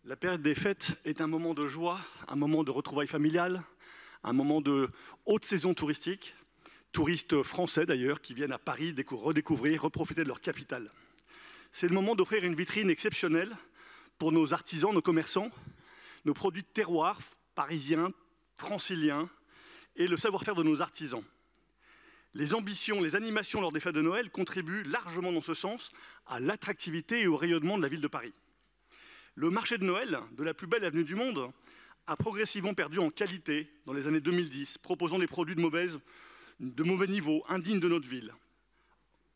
La période des fêtes est un moment de joie, un moment de retrouvailles familiales, un moment de haute saison touristique. Touristes français d'ailleurs qui viennent à Paris redécouvrir, reprofiter de leur capitale. C'est le moment d'offrir une vitrine exceptionnelle pour nos artisans, nos commerçants, nos produits de terroir parisiens, franciliens et le savoir-faire de nos artisans. Les ambitions, les animations lors des fêtes de Noël contribuent largement dans ce sens à l'attractivité et au rayonnement de la ville de Paris. Le marché de Noël, de la plus belle avenue du monde, a progressivement perdu en qualité dans les années 2010, proposant des produits de mauvais niveau, indignes de notre ville.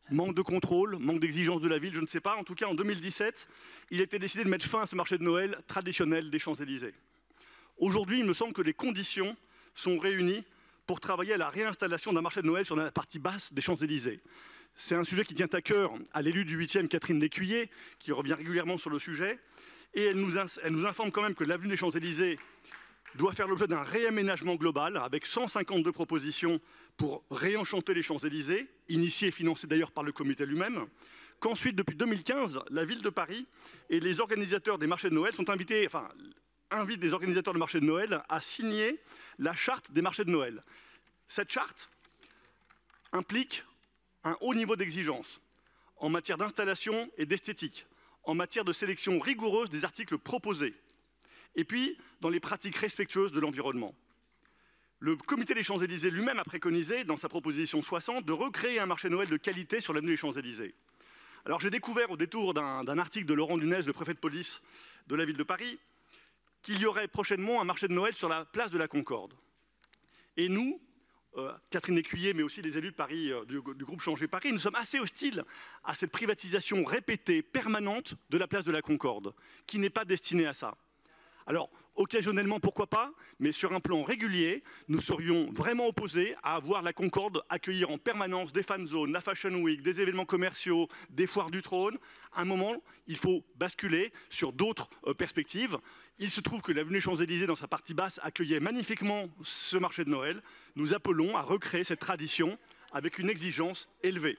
Manque de contrôle, manque d'exigence de la ville, je ne sais pas. En tout cas, en 2017, il était décidé de mettre fin à ce marché de Noël traditionnel des Champs-Élysées. Aujourd'hui, il me semble que les conditions sont réunies pour travailler à la réinstallation d'un marché de Noël sur la partie basse des Champs-Élysées. C'est un sujet qui tient à cœur à l'élue du 8e, Catherine Lécuyer, qui revient régulièrement sur le sujet. Et elle nous informe quand même que l'avenue des Champs-Élysées doit faire l'objet d'un réaménagement global avec 152 propositions pour réenchanter les Champs-Élysées, initiées et financées d'ailleurs par le comité lui-même, qu'ensuite, depuis 2015, la ville de Paris et les organisateurs des marchés de Noël invitent les organisateurs de marchés de Noël à signer la charte des marchés de Noël. Cette charte implique un haut niveau d'exigence en matière d'installation et d'esthétique, en matière de sélection rigoureuse des articles proposés, et puis dans les pratiques respectueuses de l'environnement. Le comité des Champs-Élysées lui-même a préconisé, dans sa proposition 60, de recréer un marché Noël de qualité sur l'avenue des Champs-Élysées. Alors j'ai découvert au détour d'un article de Laurent Nunez, le préfet de police de la ville de Paris, qu'il y aurait prochainement un marché de Noël sur la place de la Concorde. Et nous, Catherine Lécuyer, mais aussi les élus de Paris, du groupe Changer Paris, nous sommes assez hostiles à cette privatisation répétée, permanente de la place de la Concorde, qui n'est pas destinée à ça. Alors, occasionnellement, pourquoi pas, mais sur un plan régulier, nous serions vraiment opposés à avoir la Concorde accueillir en permanence des fan zones, la Fashion Week, des événements commerciaux, des foires du trône. À un moment, il faut basculer sur d'autres perspectives. Il se trouve que l'avenue Champs-Élysées, dans sa partie basse, accueillait magnifiquement ce marché de Noël. Nous appelons à recréer cette tradition avec une exigence élevée.